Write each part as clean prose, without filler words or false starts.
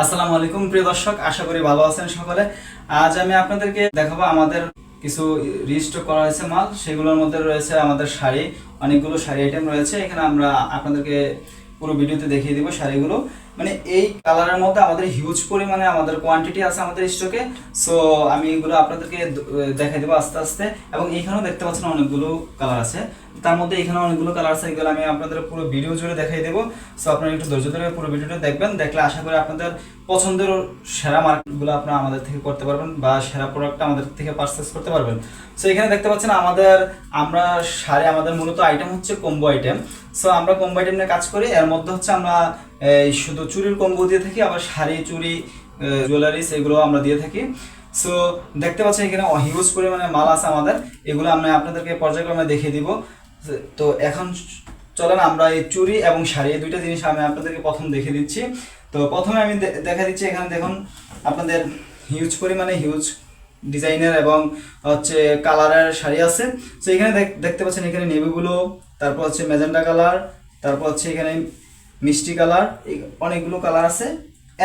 আসসালামু আলাইকুম প্রিয় দর্শক, আশা করি ভালো আছেন সকলে। আজ আমি আপনাদেরকে দেখাবো আমাদের কিছু রিস্টক করা হয়েছে মাল। সেগুলোর মধ্যে রয়েছে আমাদের শাড়ি, অনেকগুলো শাড়ি আইটেম রয়েছে। এখানে আমরা আপনাদেরকে পুরো ভিডিওতে দেখিয়ে দিব শাড়িগুলো। মানে এই কালারের মধ্যে আমাদের হিউজ পরিমাণে আমাদের কোয়ান্টিটি আছে আমাদের স্টকে। সো আমি এগুলো আপনাদেরকে দেখাই দেবো আস্তে আস্তে। এবং এইখানেও দেখতে পাচ্ছেন অনেকগুলো কালার আছে, তার মধ্যে এখানে অনেকগুলো কালার আছে, এগুলো আমি আপনাদের পুরো ভিডিও জুড়ে দেখাই দেবো। সো আপনারা একটু ধৈর্য ধরে পুরো ভিডিওটা দেখবেন, দেখলে আশা করি আপনাদের পছন্দের সেরা মার্কেটগুলো আপনারা আমাদের থেকে করতে পারবেন বা সেরা প্রোডাক্টটা আমাদের থেকে পারচেস করতে পারবেন। সো এখানে দেখতে পাচ্ছেন আমরা শাড়ি, আমাদের মূলত আইটেম হচ্ছে কম্বো আইটেম। সো আমরা কম্বো আইটেম নিয়ে কাজ করি। এর মধ্যে হচ্ছে আমরা শুধু চুরির কম্বো দিয়ে থাকি, আবার শাড়ি, চুড়ি, জুয়েলারিস এগুলো আমরা দিয়ে থাকি। সো দেখতে পাচ্ছেন এখানে হিউজ পরিমাণে মাল আছে আমাদের, এগুলো আমি আপনাদেরকে পর্যায়ক্রমে দেখিয়ে দিব। তো এখন চলেন আমরা এই চুড়ি এবং শাড়ি, এই দুইটা জিনিস আমি আপনাদেরকে প্রথম দেখিয়ে দিচ্ছি। তো প্রথমে আমি দেখা দিচ্ছি, এখানে দেখুন আপনাদের হিউজ পরিমাণে হিউজ ডিজাইনের এবং হচ্ছে কালারের শাড়ি আছে। তো এখানে দেখতে পাচ্ছেন এখানে নেভিগুলো, তারপর হচ্ছে ম্যাজেন্টা কালার, তারপর হচ্ছে এখানে মিষ্টি কালার, অনেকগুলো কালার আছে।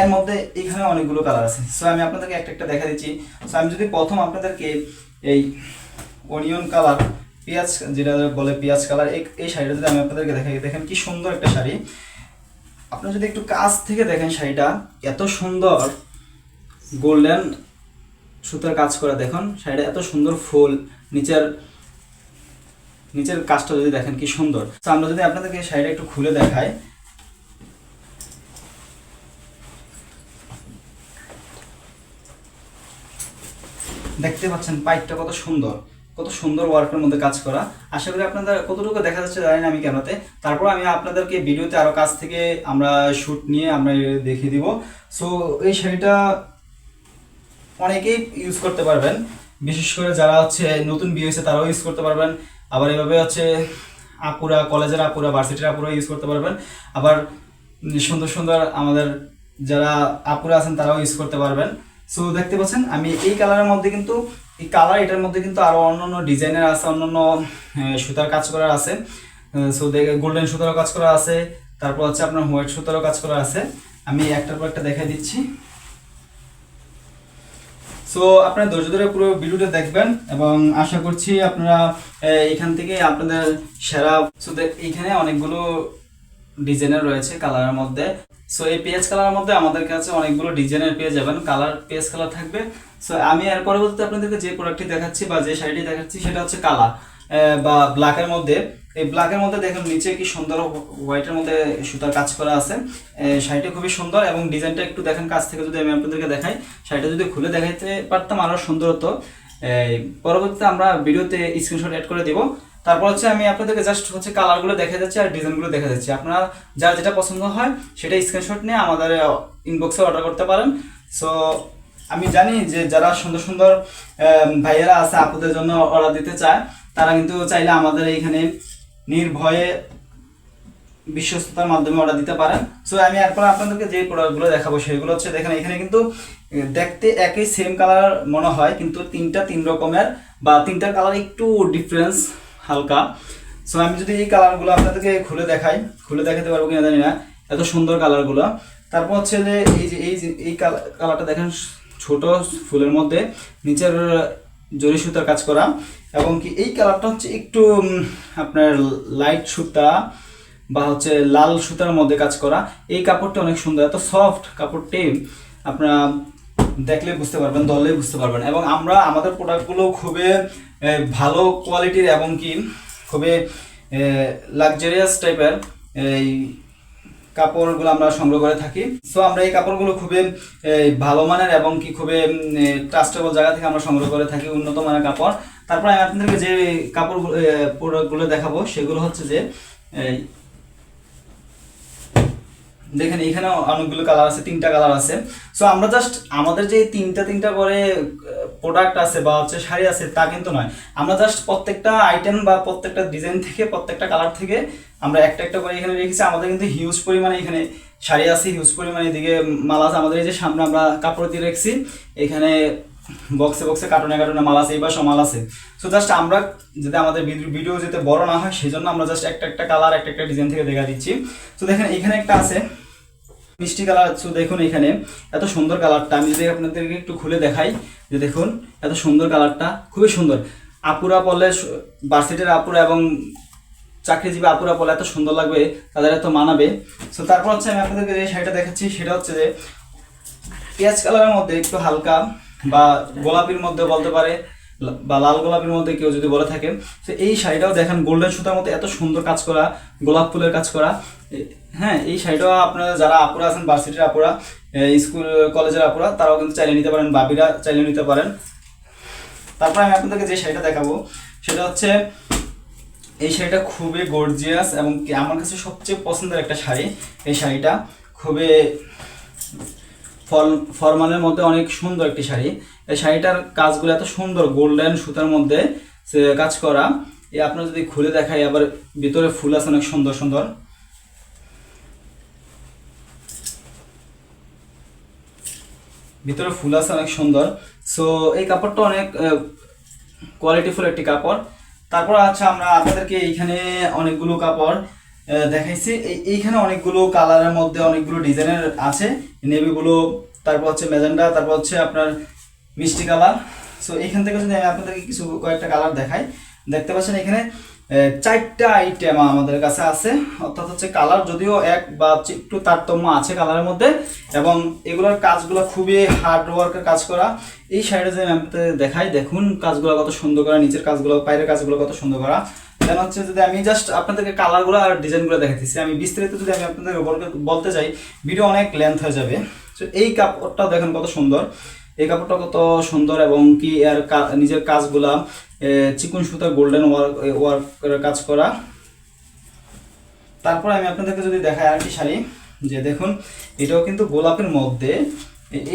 এর মধ্যে এখানে অনেকগুলো কালার আছে। সো আমি আপনাদেরকে একটা একটা দেখা দিচ্ছি। সো আমি যদি প্রথম আপনাদেরকে এই অনিয়ন কালার, পেঁয়াজ যেটা বলে পেঁয়াজ কালার, এই শাড়িটা যদি আমি আপনাদেরকে দেখাই, দেখেন কি সুন্দর একটা শাড়ি। আপনারা যদি একটু কাছ থেকে দেখেন শাড়িটা এত সুন্দর, গোল্ডেন সুতার কাজ করা, দেখুন শাড়িটা এত সুন্দর, ফুল নিচের নিচের কাজটা যদি দেখেন কি সুন্দর। তো আমরা যদি আপনাদেরকে শাড়িটা একটু খুলে দেখাই, দেখতে পাচ্ছেন পাইপটা কত সুন্দর, কত সুন্দর ওয়ার্কের মধ্যে কাজ করা। আশা করি আপনাদের কতটুকু দেখা যাচ্ছে জানি না আমি ক্যামেরাতে, তারপর আমি আপনাদেরকে ভিডিওতে আরো কাছ থেকে আমরা শুট নিয়ে আমরা দেখিয়ে দিব। সো এই শাড়িটা অনেকেই ইউজ করতে পারবেন, বিশেষ করে যারা হচ্ছে নতুন বিয়ে হয়েছে তারাও ইউজ করতে পারবেন। আবার এভাবে হচ্ছে আপুরা, কলেজের আপুরা, ভার্সিটির আপুরা ইউজ করতে পারবেন। আবার সুন্দর সুন্দর আমাদের যারা আপুরা আছেন তারাও ইউজ করতে পারবেন। সো দেখতে পাচ্ছেন আমি এই কালারের মধ্যে কিন্তু, এই কালার এটার মধ্যে কিন্তু আরো অন্যান্য ডিজাইনের আছে, অন্যান্য সুতার কাজ করা আছে। সো দেখে গোল্ডেন সুতারও কাজ করা আছে, তারপর হচ্ছে আপনার হোয়াইট সুতারও কাজ করা আছে। আমি একটার পর একটা দেখাই দিচ্ছি। সো আপনারা ধৈর্য ধরে পুরো ভিডিওটা দেখবেন এবং আশা করছি আপনারা এখান থেকে আপনাদের সেরা। সো এইখানে অনেকগুলো ডিজাইনের রয়েছে কালারের মধ্যে। সো এই পেঁয়াজ কালারের মধ্যে আমাদের কাছে অনেকগুলো ডিজাইনের পেয়ে যাবেন, কালার পেঁয়াজ কালার থাকবে। সো আমি এর পরবর্তীতে আপনাদেরকে যে প্রোডাক্টটি দেখাচ্ছি বা যে শাড়িটি দেখাচ্ছি সেটা হচ্ছে কালা বা ব্ল্যাকের মধ্যে। এই ব্ল্যাকের মধ্যে দেখুন নিচে কি সুন্দর হোয়াইটের মধ্যে সুতার কাজ করা আছে। শাড়িটা খুবই সুন্দর এবং ডিজাইনটা একটু দেখেন কাছ থেকে, যদি আমি আপনাদেরকে দেখাই, শাড়িটা যদি খুলে দেখাইতে পারতাম আরও সুন্দর হতো। পরবর্তীতে আমরা ভিডিওতে স্ক্রিনশট অ্যাড করে দেবো। তারপর হচ্ছে আমি আপনাদেরকে জাস্ট হচ্ছে কালারগুলো দেখা যাচ্ছে আর ডিজাইনগুলো দেখা যাচ্ছে। আপনারা যার যেটা পছন্দ হয় সেটা স্ক্রিনশট নিয়ে আমাদের ইনবক্সে অর্ডার করতে পারেন। সো আমি জানি যে যারা সুন্দর সুন্দর ভাইয়েরা আছে আপুদের জন্য অর্ডার দিতে চায়, তারা কিন্তু চাইলে আমাদের এইখানে নির্ভয়ে বিশ্বস্ততার মাধ্যমে অর্ডার দিতে পারেন। সো আমি এরপর আপনাদেরকে যে প্রোডাক্টগুলো দেখাবো সেগুলো হচ্ছে, দেখেন এখানে কিন্তু দেখতে একই সেম কালার মনে হয়, কিন্তু তিন রকমের বা তিনটার কালার একটু ডিফারেন্স হালকা। সো আমি যদি এই কালারগুলো আপনাদেরকে খুলে দেখাতে পারবো কিনা জানি না, এত সুন্দর কালারগুলো। তারপর হচ্ছে যে এই কালারটা দেখেন, ছোট ফুলের মধ্যে নিচের জরি সুতার কাজ করা, এবং কি এই কালারটা হচ্ছে একটু আপনার লাইট সুতা বা হচ্ছে লাল সুতার মধ্যে কাজ করা। এই কাপড়টা অনেক সুন্দর, এত সফট কাপড়টি, আপনারা দেখলে বুঝতে পারবেন, ধরলে বুঝতে পারবেন। এবং আমরা আমাদের প্রোডাক্টগুলো খুবই ভালো কোয়ালিটির এবং কি খুবই লাক্সারিয়াস টাইপের এই কাপড়গুলো আমরা সংগ্রহ করে থাকি। সো আমরা এই কাপড়গুলো খুবই ভালো মানের এবং কি খুবই ট্রাস্টেবল জায়গা থেকে আমরা সংগ্রহ করে থাকি, উন্নত মানের কাপড়। তারপরে আমি আপনাদেরকে যে কাপড় প্রোডাক্টগুলো দেখাবো সেগুলো হচ্ছে যে দেখেন এখানে অনেকগুলো কালার আছে, তিনটা কালার আছে। সো আমরা জাস্ট আমাদের যে তিনটা করে প্রোডাক্ট আছে বা হচ্ছে শাড়ি আছে তা কিন্তু নয়, আমরা জাস্ট প্রত্যেকটা আইটেম বা প্রত্যেকটা ডিজাইন থেকে, প্রত্যেকটা কালার থেকে আমরা একটা একটা করে এখানে রেখেছি। আমাদের কিন্তু হিউজ পরিমাণে এখানে শাড়ি আছে, হিউজ পরিমাণে এদিকে মাল আছে। আমাদের এই যে সামনে আমরা কাপড় দিয়ে রেখেছি, এখানে বক্সে বক্সে কার্টুনে কার্টুনে মাল আছে, এই পাশে মাল আছে। সো জাস্ট আমরা যাতে আমাদের ভিডিও যাতে বড় না হয় সেই জন্য আমরা জাস্ট একটা একটা কালার, একটা একটা ডিজাইন থেকে দেখা দিচ্ছি। তো দেখেন এখানে একটা আছে, মিষ্টি কালার। সো দেখুন এখানে এত সুন্দর কালারটা, আমি যদি আপনাদেরকে একটু খুলে দেখাই, যে দেখুন এত সুন্দর কালারটা, খুবই সুন্দর। আপুরা পরলে, ভার্সিটির আপুরা এবং চাকরিজীবী আপুরা পরলে এত সুন্দর লাগবে, তাদের এত মানাবে। সো তারপর হচ্ছে আমি আপনাদেরকে যে শাড়িটা দেখাচ্ছি সেটা হচ্ছে যে পেঁয়াজ কালারের মধ্যে একটু হালকা বা গোলাপির মধ্যে বলতে পারে, বা লাল গোলাপের মধ্যে কেউ যদি বলে থাকে। তো এই শাড়িটাও দেখেন গোল্ডেন সুতার মধ্যে এত সুন্দর কাজ করা, গোলাপ ফুলের কাজ করা। হ্যাঁ, এই শাড়িটাও আপনারা যারা আপুরা আছেন, ভার্সিটির আপুরা, স্কুল কলেজের আপুরা, তারাও কিন্তু চাইলে নিতে পারেন, বাবিরা চাইলে নিতে পারেন। তারপর আমি আপনাদেরকে যে শাড়িটা দেখাবো সেটা হচ্ছে, এই শাড়িটা খুবই গর্জিয়াস এবং আমার কাছে সবচেয়ে পছন্দের একটা শাড়ি। এই শাড়িটা খুবই ফরমালের মধ্যে অনেক সুন্দর একটি শাড়ি। এই শাড়িটার কাজগুলো এত সুন্দর, গোল্ডেন সুতার মধ্যে কাজ করা। এই আপনার যদি খুলে দেখাই, আবার ভিতরে ফুল আছে অনেক সুন্দর সুন্দর। ভিতরে ফুল আছে অনেক সুন্দর। সো এই কাপড়টা অনেক কোয়ালিটিফুল একটি কাপড়। তারপর আচ্ছা, আমরা আপনাদেরকে এইখানে অনেকগুলো কাপড় দেখাইছি। এইখানে অনেকগুলো কালারের মধ্যে অনেকগুলো ডিজাইনের আছে, নেভি ব্লু, তারপর হচ্ছে ম্যাজেন্ডা, তারপর হচ্ছে আপনার মিষ্টি কালার। সো এইখান থেকে যদি আমি আপনাদেরকে কিছু কয়েকটা কালার দেখাই, দেখতে পাচ্ছেন এখানে 4টা আইটেম আমাদের কাছে আছে। অর্থাৎ হচ্ছে কালার যদিও এক বা একটু তারতম্য আছে কালারের মধ্যে, এবং এগুলোর কাজগুলো খুবই হার্ড ওয়ার্কের কাজ করা। এই শাড়িটা যদি আমি দেখাই, দেখুন কাজগুলো কত সুন্দর করা, নিচের কাজগুলো, বাইরের কাজগুলো কত সুন্দর করা। দেন হচ্ছে যদি আমি জাস্ট আপনাদেরকে কালারগুলো আর ডিজাইনগুলো দেখাতেছি, আমি বিস্তারিত যদি আমি আপনাদের বলতে চাই ভিডিও অনেক লেন্থ হয়ে যাবে। তো এই কাপড়টাও দেখেন কত সুন্দর, এই কাপড়টা কত সুন্দর, এবং কি এর নিজের কাজগুলা চিকন সুতা গোল্ডেন ওয়ার্কের কাজ করা। তারপর আমি আপনাদেরকে যদি দেখাই আরেকটি শাড়ি, যে দেখুন এটাও কিন্তু গোলাপের মধ্যে,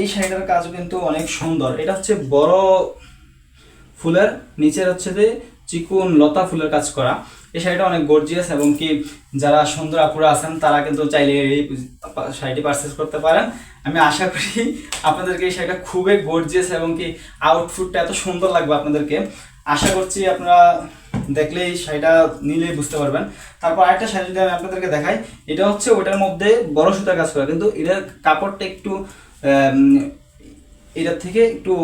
এই শাড়িটার কাজও কিন্তু অনেক সুন্দর। এটা হচ্ছে বড় ফুলের নিচের হচ্ছে যে চিকন লতা ফুলের কাজ করা। এই শাড়িটা অনেক গর্জিয়াস, এবং কি যারা সুন্দর আপুরা আছেন তারা কিন্তু চাইলে এই শাড়িটি পারচেস করতে পারেন। আমি আশা করি আপনাদেরকে এই শাড়িটা খুবই গর্জিয়াস, এবং কি আউটফিটটা এত সুন্দর লাগবে আপনাদেরকে। আশা করছি আপনারা দেখলে এই শাড়িটা নিলেই বুঝতে পারবেন। তারপর আরেকটা শাড়ি যদি আমি আপনাদেরকে দেখাই, এটা হচ্ছে ওটার মধ্যে বড় সুতার কাজ করা, কিন্তু এটার কাপড়টা একটু এটার থেকে একটু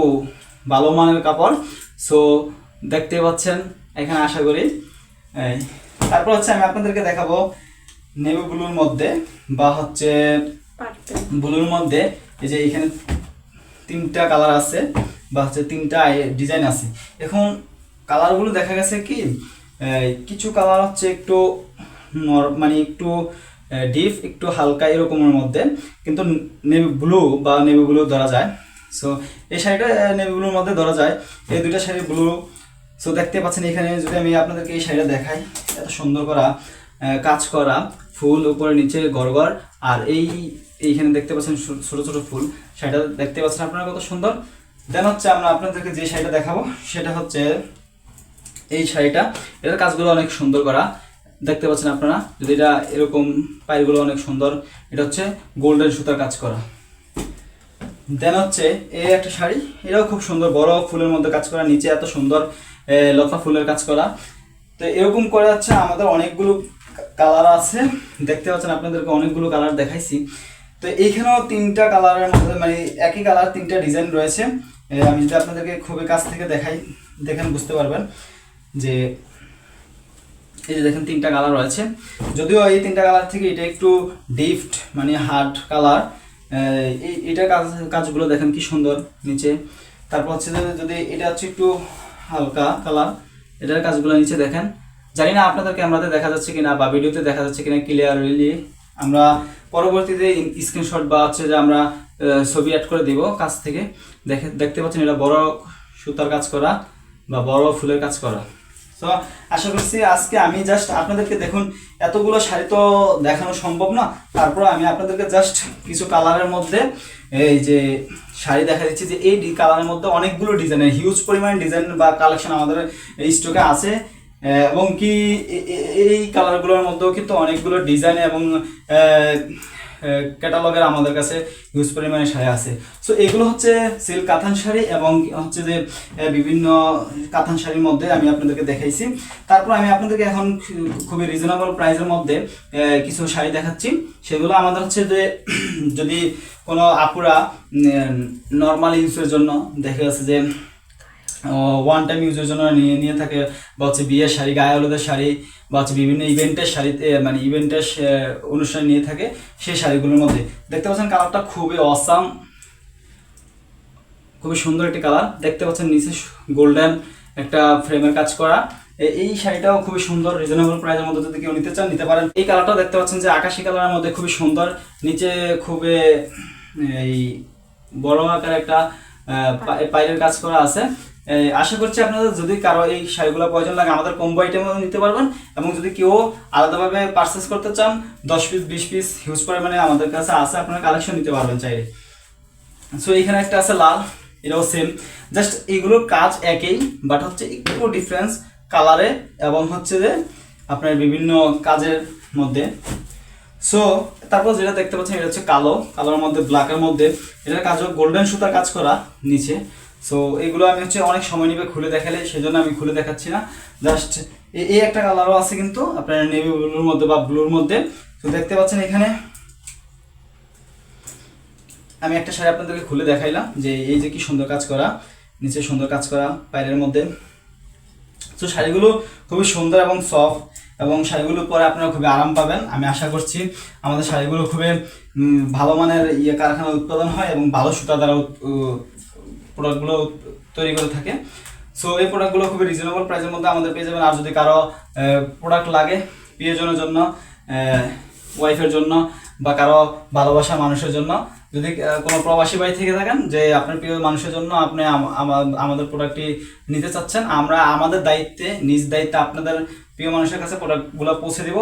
ভালো মানের কাপড়। সো দেখতে পাচ্ছেন এখানে, আশা করি। তারপর হচ্ছে আমি আপনাদেরকে দেখাবো নেভি ব্লুর মধ্যে, বা হচ্ছে ব্লুর মধ্যে, এই যে এখানে 3টা কালার আছে, বা হচ্ছে 3টা ডিজাইন আছে। এখন কালারগুলো দেখা গেছে কি, কিছু কালার হচ্ছে একটু মানে একটু ডিপ, একটু হালকা এরকমের মধ্যে, কিন্তু নেভি ব্লু বা নেভি ব্লু ধরা যায়। সো এই শাড়িটা নেভি ব্লুর মধ্যে ধরা যায়, এই দুইটা শাড়ি ব্লু। সো দেখতে পাচ্ছেন এখানে যদি আমি আপনাদেরকে এই শাড়িটা দেখাই, এত সুন্দর করা কাজ করা, ফুল উপরে নিচে গড়গড়, আর এইখানে দেখতে পাচ্ছেন ছোট ছোট ফুল। শাড়িটা দেখতে পাচ্ছেন আপনারা কত সুন্দর। দেন হচ্ছে আমরা আপনাদেরকে যে শাড়িটা দেখাবো সেটা হচ্ছে এই শাড়িটা, এটার কাজগুলো অনেক সুন্দর করা, দেখতে পাচ্ছেন আপনারা। যদি এটা এরকম পায়েরগুলো অনেক সুন্দর, এটা হচ্ছে গোল্ডেন সুতার কাজ করা। দেন হচ্ছে এই একটা শাড়ি, এটাও খুব সুন্দর, বড় ফুলের মধ্যে কাজ করা, নিচে এত সুন্দর লতা ফুলের কাজ করা। তো এরকম করে হচ্ছে আমাদের অনেকগুলো কালার আছে, দেখতে পাচ্ছেন আপনাদেরকে অনেকগুলো কালার দেখাইছি। তো এইখানেও 3টা কালারের মধ্যে, মানে একই কালার 3টা ডিজাইন রয়েছে। আমি যদি আপনাদেরকে খুবই কাছ থেকে দেখাই, দেখেন বুঝতে পারবেন যে এই যে দেখেন 3টা কালার রয়েছে। যদিও এই 3টা কালার থেকে এটা একটু ডিপড, মানে হার্ড কালার। এটা কাজগুলো দেখেন কি সুন্দর নিচে। তারপর হচ্ছে যদি এটা হচ্ছে একটু হালকা কালার, এটার কাজগুলো নিচে দেখেন। জানি না আপনাদের ক্যামেরাতে দেখা যাচ্ছে কিনা বা ভিডিওতে দেখা যাচ্ছে কিনা ক্লিয়ারলি। আমরা পরবর্তীতে স্ক্রিনশট বা হচ্ছে যে আমরা ছবি অ্যাড করে দিব কাছ থেকে। দেখতে পাচ্ছেন এটা বড় সুতার কাজ করা বা বড় ফুলের কাজ করা। তো আশা করছি আজকে আমি জাস্ট আপনাদেরকে, দেখুন এতগুলো শাড়ি তো দেখানো সম্ভব না, তারপর আমি আপনাদেরকে জাস্ট কিছু কালারের মধ্যে এই যে শাড়ি দেখা দিচ্ছি, যে এই কালারের মধ্যে অনেকগুলো ডিজাইনের হিউজ পরিমাণ ডিজাইন বা কালেকশন আমাদের স্টকে আছে, এবং কি এই কালারগুলোর মধ্যেও কিন্তু অনেকগুলো ডিজাইন এবং ক্যাটালগের আমাদের কাছে হিউজ পরিমাণে শাড়ি আছে। সো এগুলো হচ্ছে সিল্ক কাতান শাড়ি এবং হচ্ছে যে বিভিন্ন কাতান শাড়ির মধ্যে আমি আপনাদেরকে দেখাইছি। তারপর আমি আপনাদেরকে এখন খুবই রিজনেবল প্রাইসের মধ্যে কিছু শাড়ি দেখাচ্ছি। সেগুলো আমাদের হচ্ছে যে যদি কোনো আপুরা নর্মাল ইউজের জন্য দেখা যাচ্ছে যে ওয়ান টাইম ইউজের জন্য নিয়ে থাকে, বা হচ্ছে বিয়ের শাড়ি, গায়ে হলুদের শাড়ি, বা হচ্ছে বিভিন্ন ইভেন্টের শাড়িতে মানে ইভেন্টের অনুষ্ঠানে নিয়ে থাকে, সেই শাড়িগুলোর মধ্যে দেখতে পাচ্ছেন কালারটা খুবই অসাম, খুবই সুন্দর একটি কালার। দেখতে পাচ্ছেন নিচে গোল্ডেন একটা ফ্রেমের কাজ করা। এই শাড়িটাও খুবই সুন্দর, রিজনেবল প্রাইসের মধ্যে যদি কেউ নিতে চান নিতে পারেন। এই কালারটা দেখতে পাচ্ছেন যে আকাশি কালারের মধ্যে খুবই সুন্দর, নিচে খুবই এই বড় আকার একটা পাইরের কাজ করা আছে। আশা করছি আপনাদের যদি কারো এই শাড়িগুলো প্রয়োজন লাগে আমাদের কম্বো আইটেমও নিতে পারবেন, এবং যদি কেউ আলাদাভাবে পারচেস করতে চান 10 পিস 20 পিস হিউজ পরিমাণে আমাদের কাছে আছে, আপনারা কালেকশন নিতে পারবেন চাইলে। সো এখানে একটা আছে লাল, এটাও সেম, জাস্ট এইগুলোর কাজ একই, বাট হচ্ছে একটু ডিফারেন্স কালারে এবং হচ্ছে যে আপনার বিভিন্ন কাজের মধ্যে। সো তারপর যেটা দেখতে পাচ্ছেন এটা হচ্ছে কালোর মধ্যে ব্ল্যাকের মধ্যে, এটার কাজও গোল্ডেন সুতা কাজ করা নিচে। সো এগুলো আমি হচ্ছে অনেক সময় নিবে খুলে দেখালে, সেজন্য আমি খুলে দেখাচ্ছি না। জাস্ট এই একটা কালারও আছে কিন্তু আপনার নেভি ব্লুর মধ্যে বা ব্লুর মধ্যে। তো দেখতে পাচ্ছেন এখানে আমি একটা শাড়ি আপনাদেরকে খুলে দেখাইলাম যে এই যে কি সুন্দর কাজ করা, নিচে সুন্দর কাজ করা পায়ের মধ্যে। তো শাড়িগুলো খুবই সুন্দর এবং সফট, এবং শাড়িগুলো পরে আপনারা খুবই আরাম পাবেন। আমি আশা করছি আমাদের শাড়িগুলো খুবই ভালো মানের কারখানা উৎপাদন হয় এবং ভালো সুতা দ্বারা প্রোডাক্টগুলো তৈরি করে থাকে। সো এই প্রোডাক্টগুলো খুবই রিজনেবল প্রাইসের মধ্যে আমাদের পেয়ে যাবেন। আর যদি কারো প্রোডাক্ট লাগে প্রিয়জনের জন্য, ওয়াইফের জন্য, বা কারো ভালোবাসা মানুষের জন্য, যদি কোনো প্রবাসী বাড়ি থেকে থাকেন যে আপনার প্রিয় মানুষের জন্য আপনি আমাদের প্রোডাক্টটি নিতে চাচ্ছেন, আমরা আমাদের দায়িত্বে নিজ দায়িত্বে আপনাদের প্রিয় মানুষের কাছে প্রোডাক্টগুলো পৌঁছে দিব।